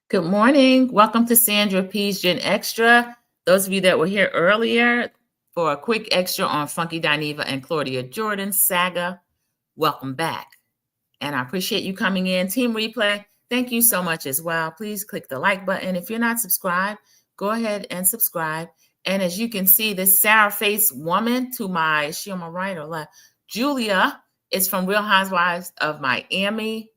Good morning. Welcome to Sandra P's GenXtra. Those of you that were here earlier for a quick extra on Funky Dineva and Claudia Jordan's saga, welcome back. And I appreciate you coming in. Team Replay, thank you so much as well. Please click the like button. If you're not subscribed, go ahead and subscribe. And as you can see, this sour-faced woman to my, is she on my right or left? Julia is from Real Housewives of Miami.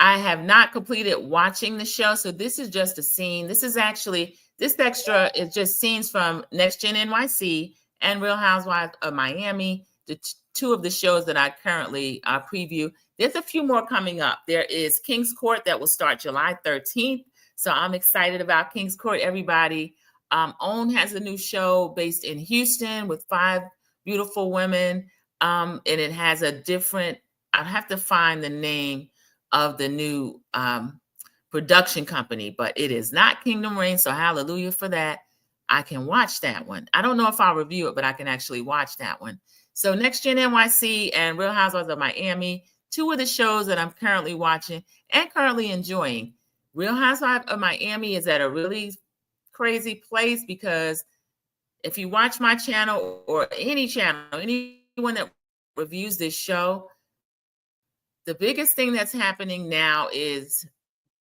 I have not completed watching the show, so this is just a scene. This extra is just scenes from Gen NYC and Real Housewives of Miami, two of the shows that I currently preview. There's a few more coming up. There is King's Court that will start July 13th, so I'm excited about King's Court, everybody. OWN has a new show based in Houston with 5 beautiful women, and it has a different, I'd have to find the name of the new production company, but it is not Kingdom Reign, so hallelujah for that. I can watch that one. I don't know if I'll review it, but I can actually watch that one. So Gen NYC and Real Housewives of Miami, 2 of the shows that I'm currently watching and currently enjoying. Real Housewives of Miami is at a really crazy place because if you watch my channel or any channel, anyone that reviews this show, the biggest thing that's happening now is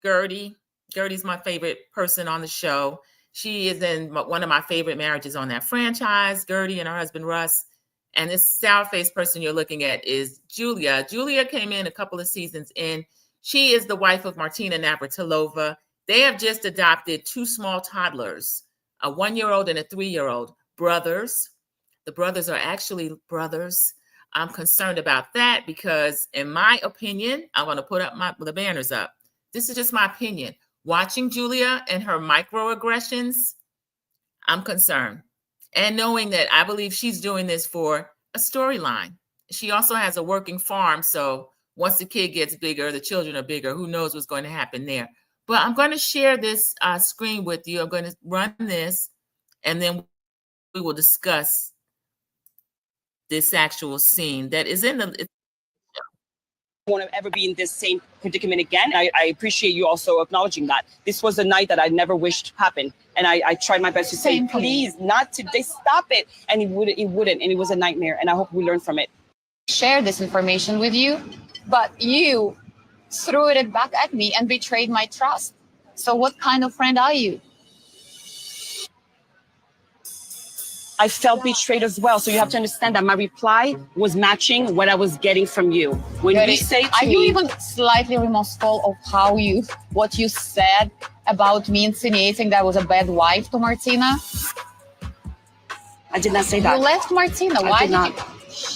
Gertie. Gertie's my favorite person on the show. She is in one of my favorite marriages on that franchise, Gertie and her husband, Russ. And this sour-faced person you're looking at is Julia. Julia came in a couple of seasons in. She is the wife of Martina Navratilova. They have just adopted 2 small toddlers, a 1-year-old and a 3-year-old, brothers. The brothers are actually brothers. I'm concerned about that because, in my opinion, I'm going to put up the banners up. This is just my opinion. Watching Julia and her microaggressions, I'm concerned. And knowing that I believe she's doing this for a storyline. She also has a working farm, so once the kid gets bigger, the children are bigger, who knows what's going to happen there. But I'm going to share this screen with you. I'm going to run this, and then we will discuss this actual scene that is in the want to ever be in this same predicament again. I appreciate you also acknowledging that. This was a night that I never wished happened. And I tried my best to say, please, not today, stop it. And it wouldn't. And it was a nightmare. And I hope we learn from it. Share this information with you, but you threw it back at me and betrayed my trust. So what kind of friend are you? I felt betrayed as well. So you have to understand that my reply was matching what I was getting from you. When you say to me, are you even slightly remorseful of what you said about me insinuating that I was a bad wife to Martina? I did not say that. You left Martina. Why did you?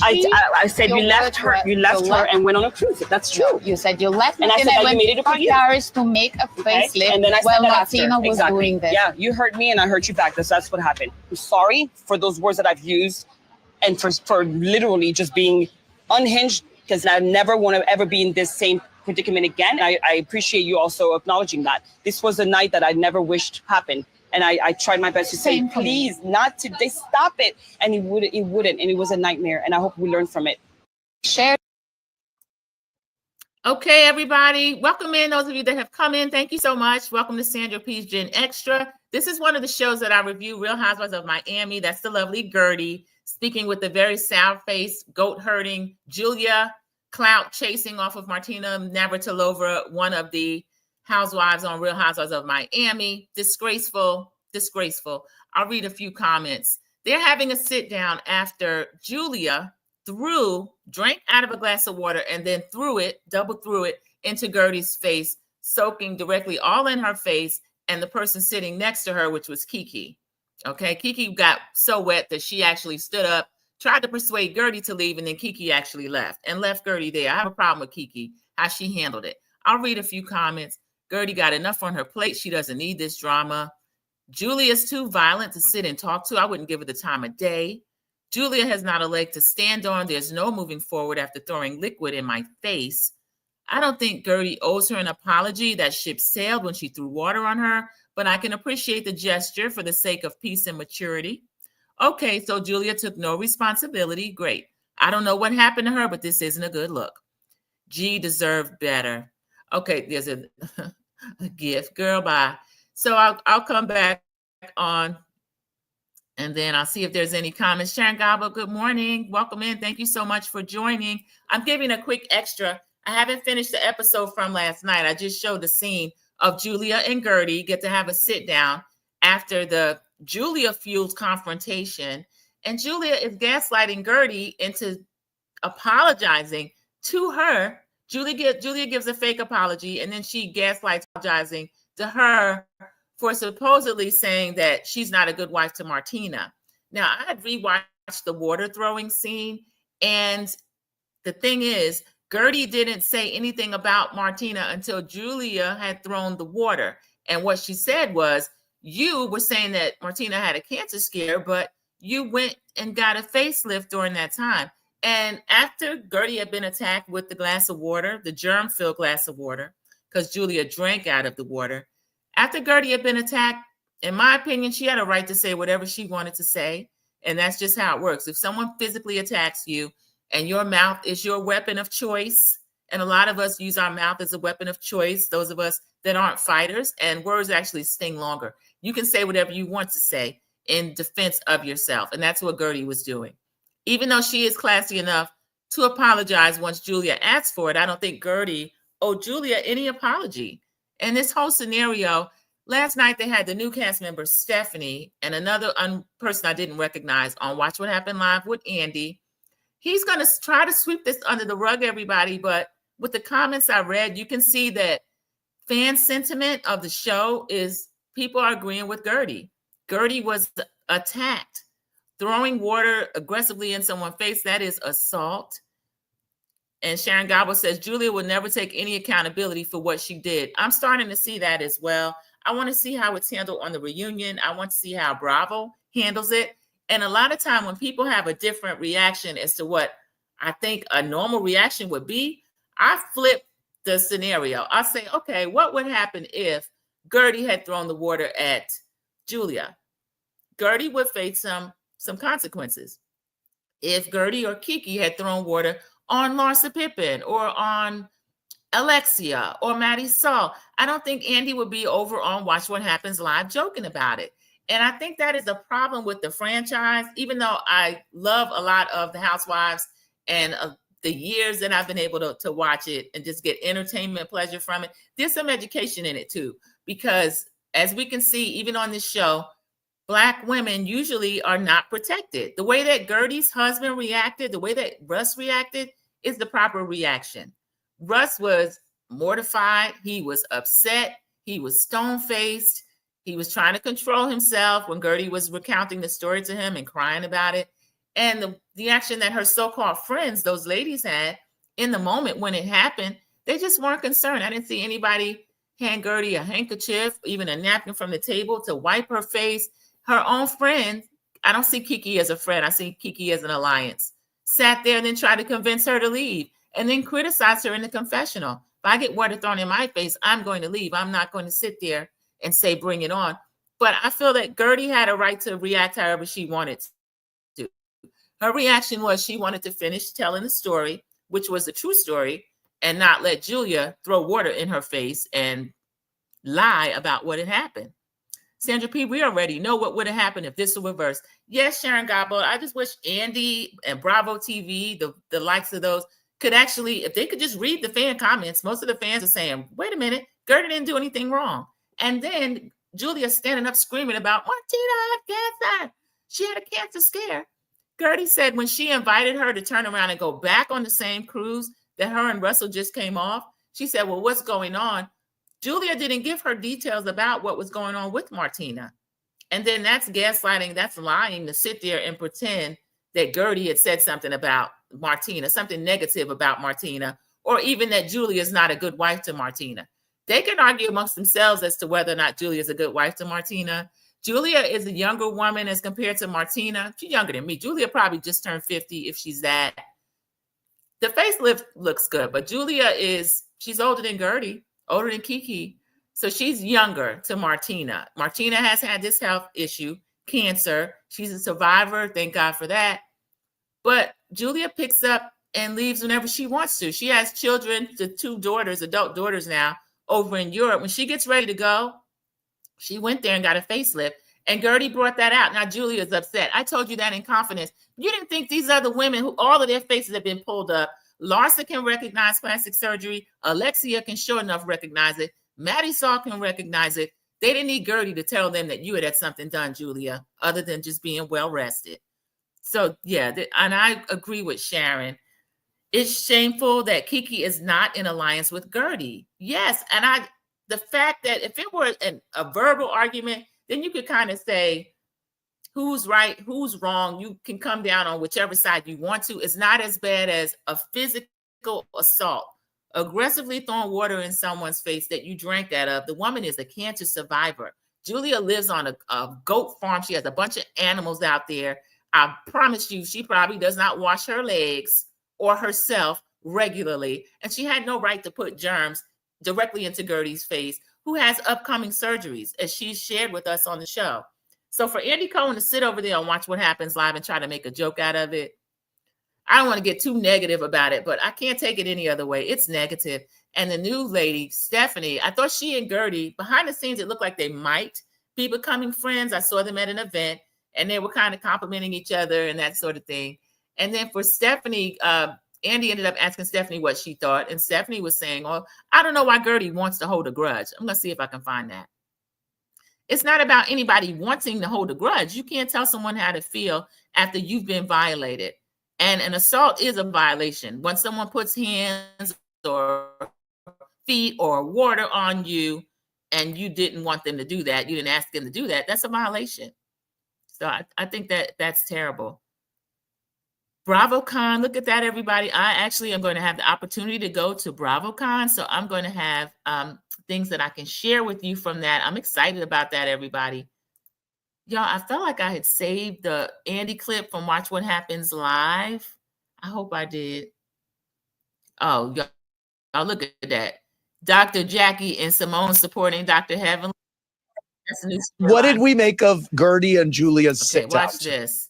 I said you left her. You left her and went on a cruise. That's true. You said you left Martina and I said that you made it about you. Paris to make a facelift and then I while Martina was doing this. Yeah, you hurt me and I hurt you back. That's what happened. I'm sorry for those words that I've used and for literally just being unhinged, because I never want to ever be in this same predicament again. I appreciate you also acknowledging that. This was a night that I never wished happened. And I tried my best to say, please, not today, stop it. And it wouldn't. And it was a nightmare. And I hope we learn from it. Share. Okay, everybody. Welcome in. Those of you that have come in, thank you so much. Welcome to Sandra P's GenXtra. This is one of the shows that I review, Real Housewives of Miami. That's the lovely Gertie speaking with the very sour-faced, goat-herding Julia, clout chasing off of Martina Navratilova, one of the housewives on Real Housewives of Miami. Disgraceful, disgraceful. I'll read a few comments. They're having a sit down after Julia drank out of a glass of water and then double threw it into Gertie's face, soaking directly all in her face and the person sitting next to her, which was Kiki. Okay, Kiki got so wet that she actually stood up, tried to persuade Gertie to leave, and then Kiki actually left Gertie there. I have a problem with Kiki, how she handled it. I'll read a few comments. Gertie got enough on her plate. She doesn't need this drama. Julia's too violent to sit and talk to. I wouldn't give her the time of day. Julia has not a leg to stand on. There's no moving forward after throwing liquid in my face. I don't think Gertie owes her an apology. That ship sailed when she threw water on her, but I can appreciate the gesture for the sake of peace and maturity. Okay, so Julia took no responsibility. Great. I don't know what happened to her, but this isn't a good look. G deserved better. Okay, there's a A gift, girl, bye. So I'll come back on, and then I'll see if there's any comments. Sharon Gabo, good morning. Welcome in. Thank you so much for joining. I'm giving a quick extra. I haven't finished the episode from last night. I just showed the scene of Julia and Gertie get to have a sit down after the Julia fuels confrontation. And Julia is gaslighting Gertie into apologizing to her. Julia gives a fake apology, and then she gaslights apologizing to her for supposedly saying that she's not a good wife to Martina. Now, I had rewatched the water throwing scene, and the thing is, Gertie didn't say anything about Martina until Julia had thrown the water. And what she said was, you were saying that Martina had a cancer scare, but you went and got a facelift during that time. And after Gertie had been attacked with the glass of water, the germ-filled glass of water, because Julia drank out of the water, after Gertie had been attacked, in my opinion, she had a right to say whatever she wanted to say. And that's just how it works. If someone physically attacks you and your mouth is your weapon of choice, and a lot of us use our mouth as a weapon of choice, those of us that aren't fighters, and words actually sting longer. You can say whatever you want to say in defense of yourself. And that's what Gertie was doing. Even though she is classy enough to apologize once Julia asks for it, I don't think Gertie owed Julia any apology. And this whole scenario, last night they had the new cast member, Stephanie, and another person I didn't recognize on Watch What Happened Live with Andy. He's going to try to sweep this under the rug, everybody. But with the comments I read, you can see that fan sentiment of the show is people are agreeing with Gertie. Gertie was attacked. Throwing water aggressively in someone's face, that is assault. And Sharon Gabo says, Julia will never take any accountability for what she did. I'm starting to see that as well. I want to see how it's handled on the reunion. I want to see how Bravo handles it. And a lot of time when people have a different reaction as to what I think a normal reaction would be, I flip the scenario. I say, okay, what would happen if Gertie had thrown the water at Julia? Gertie would face some consequences. If Gertie or Kiki had thrown water on Larsa Pippen or on Alexia or Maddie Saul, I don't think Andy would be over on Watch What Happens Live joking about it. And I think that is a problem with the franchise, even though I love a lot of the Housewives and the years that I've been able to watch it and just get entertainment pleasure from it. There's some education in it too, because as we can see, even on this show, Black women usually are not protected. The way that Gertie's husband reacted, the way that Russ reacted is the proper reaction. Russ was mortified. He was upset. He was stone-faced. He was trying to control himself when Gertie was recounting the story to him and crying about it. And the action that her so-called friends, those ladies, had in the moment when it happened, they just weren't concerned. I didn't see anybody hand Gertie a handkerchief, even a napkin from the table to wipe her face. Her own friend, I don't see Kiki as a friend. I see Kiki as an alliance, sat there and then tried to convince her to leave and then criticize her in the confessional. If I get water thrown in my face, I'm going to leave. I'm not going to sit there and say, bring it on. But I feel that Gertie had a right to react however she wanted to. Her reaction was she wanted to finish telling the story, which was the true story, and not let Julia throw water in her face and lie about what had happened. Sandra P., we already know what would have happened if this were reversed. Yes, Sharon Gabo, I just wish Andy and Bravo TV, the likes of those, could actually, if they could just read the fan comments, most of the fans are saying, wait a minute, Gertie didn't do anything wrong. And then Julia standing up screaming about Martina had cancer. She had a cancer scare. Gertie said when she invited her to turn around and go back on the same cruise that her and Russell just came off, she said, well, what's going on? Julia didn't give her details about what was going on with Martina. And then that's gaslighting, that's lying to sit there and pretend that Gertie had said something about Martina, something negative about Martina, or even that Julia is not a good wife to Martina. They can argue amongst themselves as to whether or not Julia is a good wife to Martina. Julia is a younger woman as compared to Martina. She's younger than me. Julia probably just turned 50 if she's that. The facelift looks good, but Julia she's older than Gertie, older than Kiki. So she's younger to Martina. Martina has had this health issue, cancer. She's a survivor. Thank God for that. But Julia picks up and leaves whenever she wants to. She has children, the 2 daughters, adult daughters now, over in Europe. When she gets ready to go, she went there and got a facelift. And Gertie brought that out. Now Julia's upset. I told you that in confidence. You didn't think these other women who all of their faces have been pulled up. Larsa can recognize plastic surgery. Alexia can sure enough recognize it. Maddie Saw can recognize it. They didn't need Gertie to tell them that you had something done, Julia, other than just being well rested. So yeah, and I agree with Sharon. It's shameful that Kiki is not in alliance with Gertie. Yes, and the fact that if it were a verbal argument, then you could kind of say who's right, who's wrong. You can come down on whichever side you want to. It's not as bad as a physical assault, aggressively throwing water in someone's face that you drank that of. The woman is a cancer survivor. Julia lives on a goat farm. She has a bunch of animals out there. I promise you, she probably does not wash her legs or herself regularly. And she had no right to put germs directly into Gertie's face, who has upcoming surgeries, as she's shared with us on the show. So for Andy Cohen to sit over there and watch What Happens Live and try to make a joke out of it, I don't want to get too negative about it, but I can't take it any other way. It's negative. And the new lady, Stephanie, I thought she and Gertie, behind the scenes, it looked like they might be becoming friends. I saw them at an event, and they were kind of complimenting each other and that sort of thing. And then for Stephanie, Andy ended up asking Stephanie what she thought. And Stephanie was saying, oh, I don't know why Gertie wants to hold a grudge. I'm going to see if I can find that. It's not about anybody wanting to hold a grudge. You can't tell someone how to feel after you've been violated. And an assault is a violation. When someone puts hands or feet or water on you and you didn't want them to do that, you didn't ask them to do that, that's a violation. So I think that's terrible. BravoCon, look at that, everybody. I actually am going to have the opportunity to go to BravoCon. So I'm going to have things that I can share with you from that. I'm excited about that, everybody. Y'all, I felt like I had saved the Andy clip from Watch What Happens Live. I hope I did. Oh, y'all look at that. Dr. Jackie and Simone supporting Dr. Heavenly. That's a new story. What did we make of Gertie and Julia's sit down? Watch this.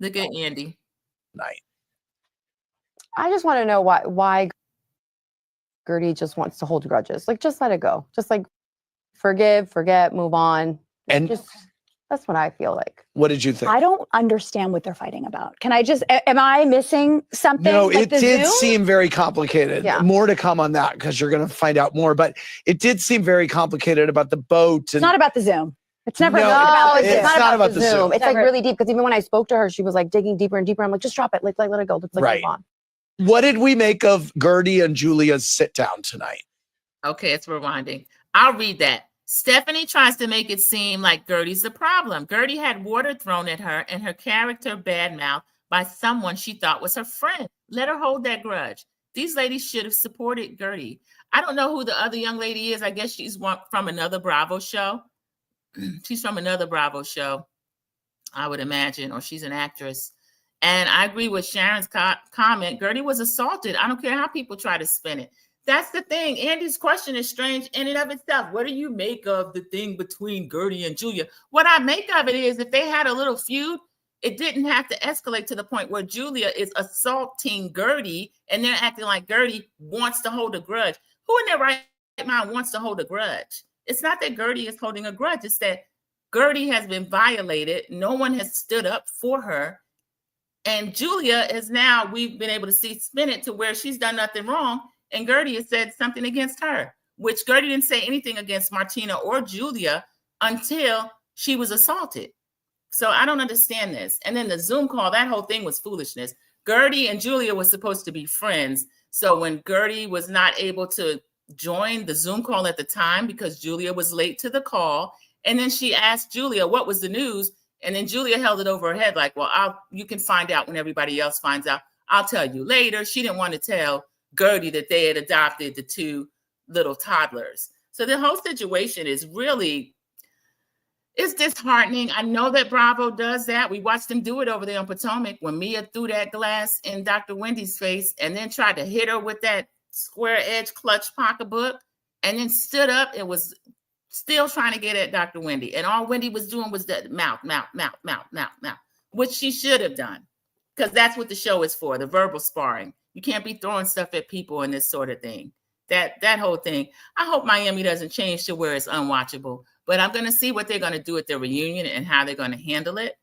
Look at Andy. Night. I just want to know why Gertie just wants to hold grudges. Like, just let it go. Just like forgive, forget, move on. And just that's what I feel like. What did you think? I don't understand what they're fighting about. Can I just, am I missing something? No, like it did seem very complicated. Yeah. More to come on that because you're going to find out more. But it did seem very complicated about the boat. It's not about the Zoom. It's never No, about the it's Zoom. not about the Zoom. It's like really deep because even when I spoke to her, she was like digging deeper and deeper. I'm like, just drop it. Like let it go. Let's Right. move on. What did we make of Gertie and Julia's sit down tonight? Okay, it's rewinding. I'll read that. Stephanie tries to make it seem like Gertie's the problem. Gertie had water thrown at her and her character badmouthed by someone she thought was her friend. Let her hold that grudge. These ladies should have supported Gertie. I don't know who the other young lady is. I guess she's from another Bravo show. She's from another Bravo show, I would imagine, or she's an actress. And I agree with Sharon's comment. Gertie was assaulted. I don't care how people try to spin it. That's the thing. Andy's question is strange in and of itself. What do you make of the thing between Gertie and Julia? What I make of it is if they had a little feud, it didn't have to escalate to the point where Julia is assaulting Gertie and they're acting like Gertie wants to hold a grudge. Who in their right mind wants to hold a grudge? It's not that Gertie is holding a grudge. It's that Gertie has been violated. No one has stood up for her. And Julia is now, we've been able to see spin it to where she's done nothing wrong. And Gertie has said something against her, which Gertie didn't say anything against Martina or Julia until she was assaulted. So I don't understand this. And then the Zoom call, that whole thing was foolishness. Gertie and Julia were supposed to be friends. So when Gertie was not able to join the Zoom call at the time because Julia was late to the call, and then she asked Julia, what was the news? And then Julia held it over her head like, well, you can find out when everybody else finds out. I'll tell you later. She didn't want to tell Gertie that they had adopted the two little toddlers. So the whole situation is really, it's disheartening. I know that Bravo does that. We watched them do it over there on Potomac when Mia threw that glass in Dr. Wendy's face and then tried to hit her with that square edge clutch pocketbook and then stood up and was still trying to get at Dr. Wendy. And all Wendy was doing was that mouth, which she should have done because that's what the show is for, the verbal sparring. You can't be throwing stuff at people and this sort of thing. that whole thing. I hope Miami doesn't change to where it's unwatchable, but I'm going to see what they're going to do at their reunion and how they're going to handle it,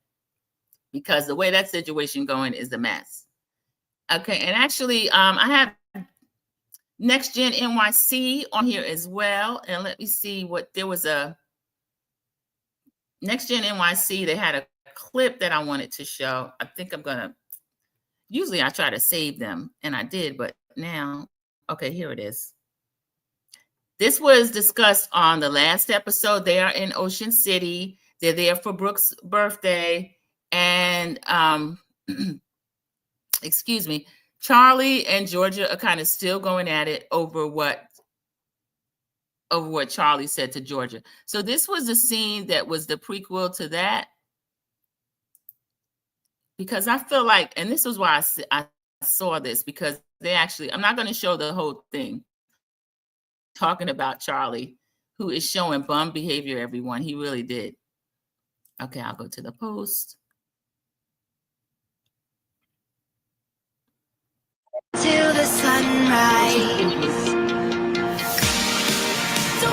because the way that situation going is a mess. Okay, and actually, I have Next Gen NYC on here as well, and let me see what there was a Next Gen NYC. They had a clip that I wanted to show. I think I'm gonna. Usually, I try to save them, and I did, but now, okay, here it is. This was discussed on the last episode. They are in Ocean City. They're there for Brooke's birthday, and excuse me, Charlie and Georgia are kind of still going at it over what Charlie said to Georgia. So this was a scene that was the prequel to that, because I feel like, and this is why I saw this, because they actually, I'm not going to show the whole thing, talking about Charlie, who is showing bum behavior, everyone. He really did. Okay, I'll go to the post. Till the sunrise.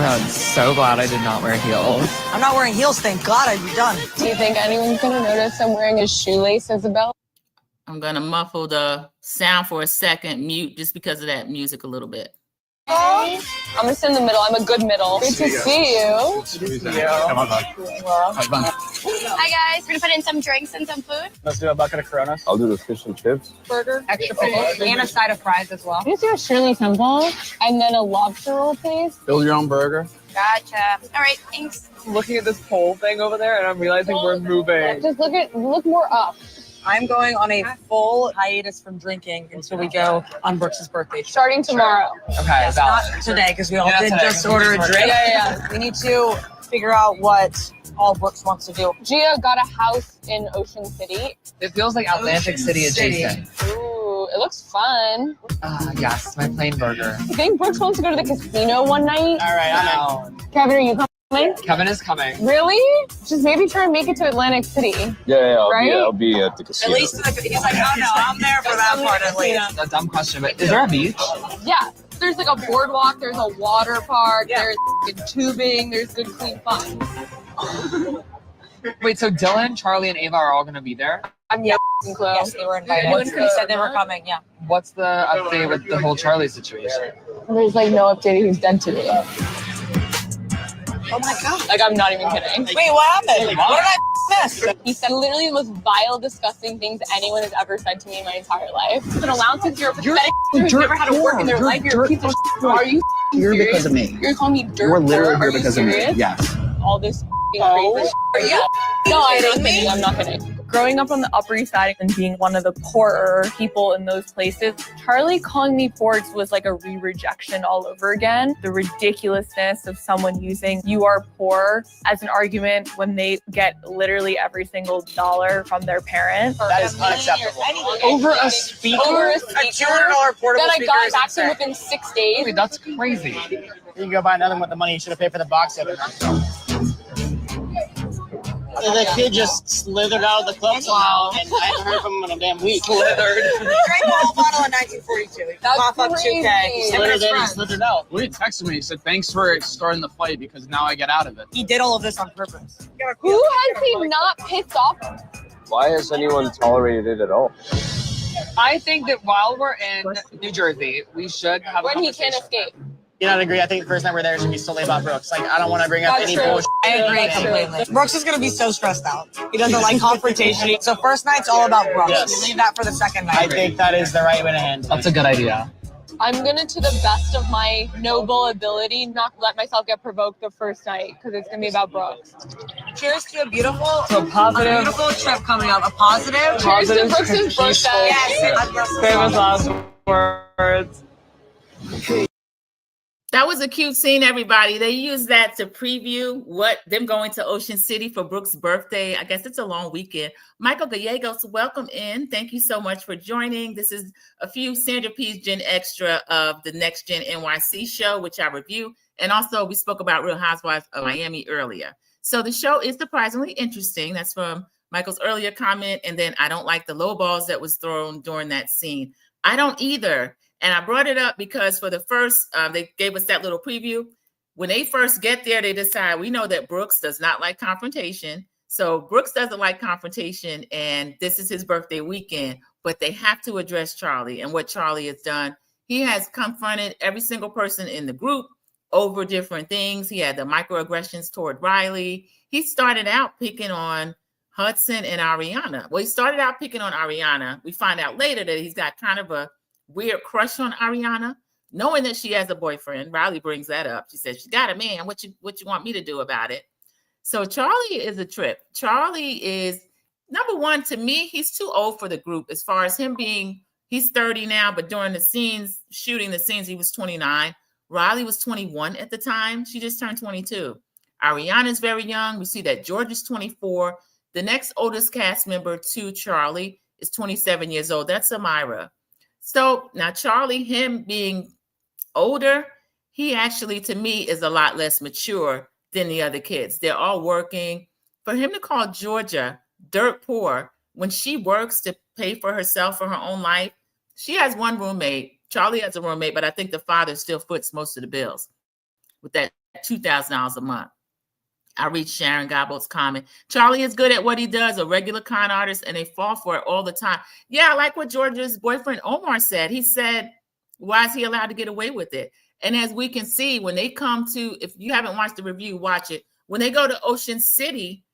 I'm so glad I did not wear heels. I'm not wearing heels, thank God. I'd be done. Do you think anyone's gonna notice I'm wearing a shoelace, Isabel? I'm going to muffle the sound for a second, mute just because of that music a little bit. I'm gonna sit in the middle. I'm a good middle. Good to see you. Come on, bud. Have fun. Hi guys, we're gonna put in some drinks and some food. Let's do a bucket of Coronas. I'll do the fish and chips. Burger, Extra pickles and a side of fries as well. Can you do a Shirley Temple and then a lobster roll, please? Build your own burger. Gotcha. All right, thanks. I'm looking at this pole thing over there, and I'm realizing we're moving. Just look more up. I'm going on a full hiatus from drinking until we go on Brooks' birthday. Starting tomorrow. Okay, Not today, because we all did just order a drink. Yeah. We need to figure out what all Brooks wants to do. Gia got a house in Ocean City. It feels like Atlantic City adjacent. Ooh, it looks fun. Yes, my plain burger. I think Brooks wants to go to the casino one night. All right, I'm in. Kevin, are you coming? Kevin is coming. Really? Just maybe try and make it to Atlantic City. I'll be at the casino. At least he's like, oh no, I'm there for that part at least. A dumb question, but is there a beach? Yeah. There's like a boardwalk, there's a water park, there's tubing, there's good clean fun. Wait, so Dylan, Charlie, and Ava are all going to be there? I'm close. Yes, they were invited. They said they were coming, yeah. What's the update with the whole Charlie situation? There's like no update, he's dead to me. Oh my God. Like, I'm not even kidding. Wait, what happened? What did I miss? He said literally the most vile, disgusting things anyone has ever said to me in my entire life. It's been allowed since you're a pathetic who's never had to work in their life. You're a piece of shit. Are you You're serious? because of me. You're calling me dirt. You're literally poor? here because of me. Yes. All this crazy shit. Are you? No, I'm not kidding. I'm not kidding. Growing up on the Upper East Side and being one of the poorer people in those places, Charlie calling me poor was like a re-rejection all over again. The ridiculousness of someone using "you are poor" as an argument when they get literally every single dollar from their parents. That is unacceptable. Over a speaker? Over a A speaker $200 portable that I speaker got is back to insane. within 6 days. Wait, that's crazy. You can go buy another one with the money you should have paid for the box the other night. The kid just slithered out of the club somehow, and I haven't heard from him in a damn week. Drank the whole bottle in 1942. That's Pop up crazy. 2K. Slithered in and slithered out. Well, he texted me. He said, thanks for starting the fight because now I get out of it. He did all of this on purpose. Who has he not pissed off? Why has anyone tolerated it at all? I think that while we're in New Jersey, we should have a When he conversation. can't escape. You don't agree? I think the first time we're there should be solely about Brooks. Like, I don't want to bring up That's any true. bullshit. I agree That's true. completely. Brooks is going to be so stressed out. He doesn't like confrontation. So first night's all about Brooks. Yes. Leave that for the second night. I think that is the right way to handle it. That's a good idea. I'm gonna, to the best of my noble ability, not let myself get provoked the first night because it's gonna be about Brooks. Cheers to a beautiful, positive- beautiful trip coming up. A positive. Cheers to Brooks' birthday. Yes. Famous last words. That was a cute scene, everybody. They used that to preview them going to Ocean City for Brooks' birthday. I guess it's a long weekend. Michael Gallegos, welcome in. Thank you so much for joining. This is a few Sandra P's GenXtra of the Next Gen NYC show, which I review. And also we spoke about Real Housewives of Miami earlier. So the show is surprisingly interesting. That's from Michael's earlier comment. And then I don't like the low balls that was thrown during that scene. I don't either. And I brought it up because for the first, they gave us that little preview. When they first get there, they decide, we know that Brooks does not like confrontation. So Brooks doesn't like confrontation, and this is his birthday weekend, but they have to address Charlie and what Charlie has done. He has confronted every single person in the group over different things. He had the microaggressions toward Riley. He started out picking on Hudson and Ariana. Well, he started out picking on Ariana. We find out later that he's got kind of a weird crush on Ariana, knowing that she has a boyfriend. Riley brings that up. She says, she's got a man. What you want me to do about it? So Charlie is a trip. Charlie is, number one, to me, he's too old for the group as far as him being, he's 30 now, but during the scenes, shooting the scenes, he was 29. Riley was 21 at the time. She just turned 22. Ariana's very young. We see that George is 24. The next oldest cast member to Charlie is 27 years old. That's Amira. So now Charlie, him being older, he actually, to me, is a lot less mature than the other kids. They're all working. For him to call Georgia dirt poor when she works to pay for herself for her own life, she has one roommate. Charlie has a roommate, but I think the father still foots most of the bills with that $2,000 a month. I read Sharon Gobble's comment. Charlie is good at what he does, a regular con artist, and they fall for it all the time. Yeah, I like what Georgia's boyfriend Omar said. He said, why is he allowed to get away with it? And as we can see, when they come to, if you haven't watched the review, watch it. When they go to Ocean City,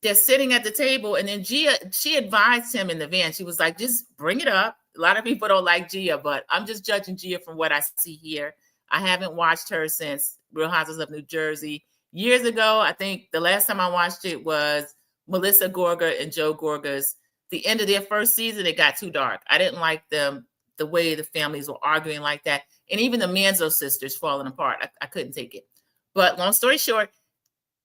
they're sitting at the table, and then she advised him in the van. She was like, just bring it up. A lot of people don't like Gia, but I'm just judging Gia from what I see here. I haven't watched her since Real Housewives of New Jersey. Years ago, I think the last time I watched it was Melissa Gorga and Joe Gorga's. The end of their first season, it got too dark. I didn't like them, the way the families were arguing like that. And even the Manzo sisters falling apart. I couldn't take it. But long story short,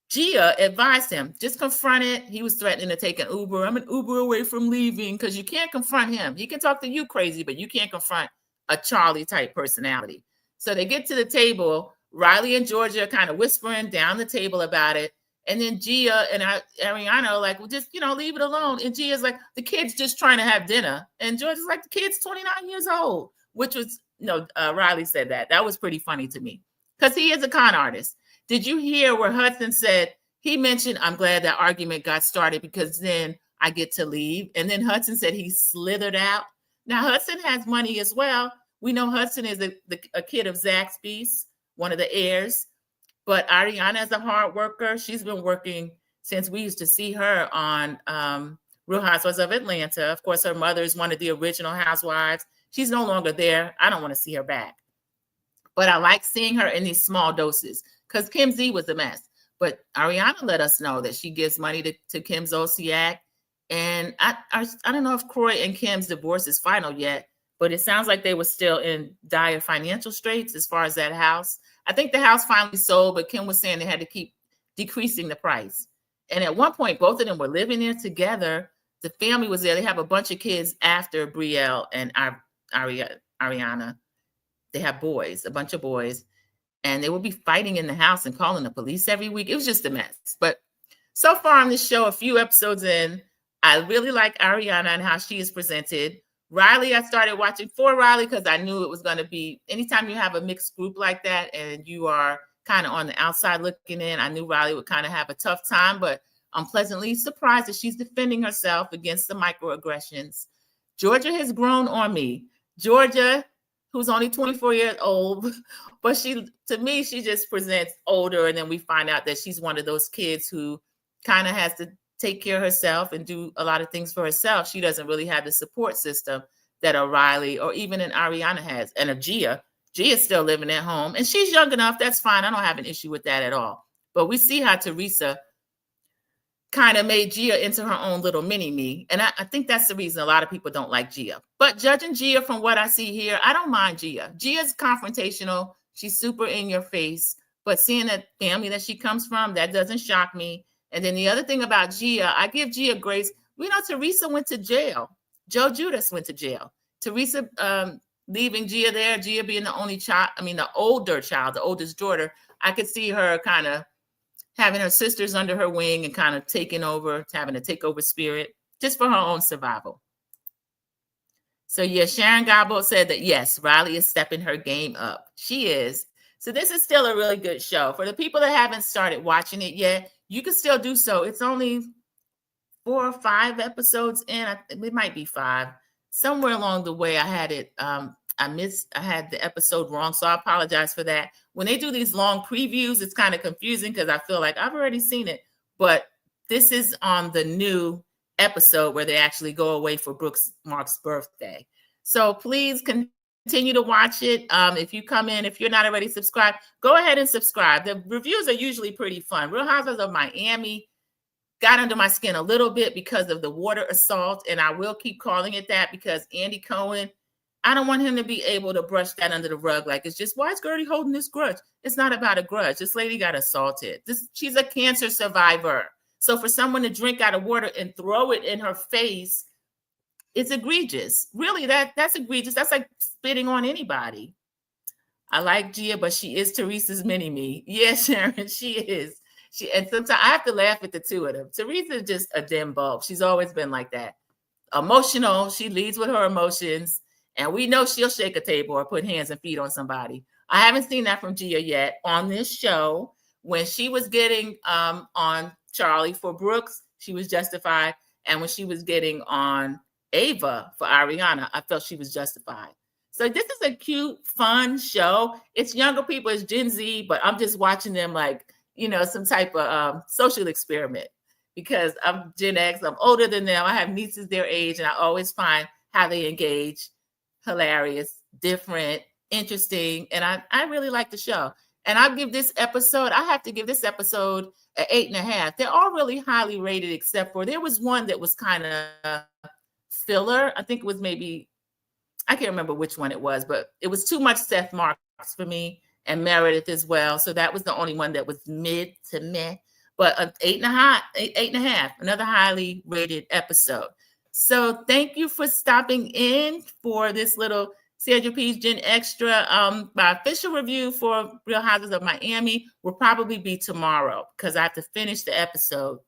Gia advised him, just confront it. He was threatening to take an Uber. I'm an Uber away from leaving, because you can't confront him. He can talk to you crazy, but you can't confront a Charlie type personality. So they get to the table. Riley and Georgia are kind of whispering down the table about it. And then Gia and Ariana are like, well, just, leave it alone. And Gia's like, the kid's just trying to have dinner. And Georgia's like, the kid's 29 years old, which was, Riley said that. That was pretty funny to me, because he is a con artist. Did you hear where Hudson said, he mentioned, I'm glad that argument got started because then I get to leave. And then Hudson said he slithered out. Now, Hudson has money as well. We know Hudson is a kid of Zaxby's, one of the heirs. But Ariana is a hard worker. She's been working since we used to see her on Real Housewives of Atlanta. Of course, her mother is one of the original housewives. She's no longer there. I don't want to see her back. But I like seeing her in these small doses, because Kim Z was a mess. But Ariana let us know that she gives money to Kim Zolciak. And I don't know if Croy and Kim's divorce is final yet, but it sounds like they were still in dire financial straits as far as that house. I think the house finally sold, but Kim was saying they had to keep decreasing the price. And at one point, both of them were living there together. The family was there. They have a bunch of kids after Brielle and Ariana. They have boys, a bunch of boys. And they will be fighting in the house and calling the police every week. It was just a mess. But so far on this show, a few episodes in, I really like Ariana and how she is presented. Riley, I started watching for Riley because I knew it was going to be, anytime you have a mixed group like that and you are kind of on the outside looking in, I knew Riley would kind of have a tough time, but I'm pleasantly surprised that she's defending herself against the microaggressions. Georgia has grown on me. Georgia, who's only 24 years old, but to me, she just presents older. And then we find out that she's one of those kids who kind of has to take care of herself and do a lot of things for herself. She doesn't really have the support system that a Riley or even an Ariana has. And a Gia's still living at home, and she's young enough. That's fine. I don't have an issue with that at all. But we see how Teresa kind of made Gia into her own little mini-me. And I think that's the reason a lot of people don't like Gia. But judging Gia from what I see here, I don't mind Gia. Gia's confrontational. She's super in your face. But seeing that family that she comes from, that doesn't shock me. And then the other thing about Gia, I give Gia grace. We know Teresa went to jail. Joe Judas went to jail. Teresa leaving Gia there, Gia being the only child, the older child, the oldest daughter, I could see her kind of having her sisters under her wing and kind of taking over, having a takeover spirit just for her own survival. So yeah, Sharon Gobble said that yes, Riley is stepping her game up. She is. So this is still a really good show. For the people that haven't started watching it yet, you can still do so. It's only 4 or 5 episodes in. It might be 5. Somewhere along the way, I had it. I had the episode wrong, so I apologize for that. When they do these long previews, it's kind of confusing because I feel like I've already seen it. But this is on the new episode where they actually go away for Mark's birthday. So please continue to watch it. If you come in, if you're not already subscribed, go ahead and subscribe. The reviews are usually pretty fun. Real Housewives of Miami got under my skin a little bit because of the water assault, and I will keep calling it that because Andy Cohen, I don't want him to be able to brush that under the rug like it's just, why is Gertie holding this grudge? It's not about a grudge. This lady got assaulted. She's a cancer survivor. So for someone to drink out of water and throw it in her face, it's egregious. Really, that's egregious. That's like spitting on anybody. I like Gia, but she is Teresa's mini-me. Yes, Sharon, she is. And sometimes I have to laugh at the two of them. Teresa is just a dim bulb. She's always been like that. Emotional. She leads with her emotions. And we know she'll shake a table or put hands and feet on somebody. I haven't seen that from Gia yet. On this show, when she was getting on Charlie for Brooks, she was justified. And when she was getting on Ava for Ariana, I felt she was justified. So this is a cute, fun show. It's younger people, it's Gen Z, but I'm just watching them like, some type of social experiment because I'm Gen X. I'm older than them. I have nieces their age, and I always find how they engage hilarious, different, interesting, and I really like the show. And I have to give this episode an 8.5. They're all really highly rated, except for there was one that was kind of filler. I think it was I can't remember which one it was, but it was too much Seth Marks for me. And Meredith as well. So that was the only one that was mid to meh. But 8.5, another highly rated episode. So thank you for stopping in for this little Sandra P's GenXtra. My official review for Real Housewives of Miami will probably be tomorrow because I have to finish the episode.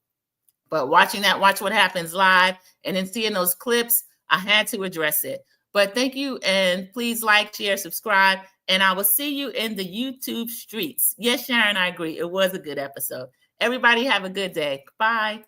But watch what happens live, and then seeing those clips, I had to address it. But thank you, and please like, share, subscribe, and I will see you in the YouTube streets. Yes, Sharon, I agree. It was a good episode. Everybody have a good day. Bye.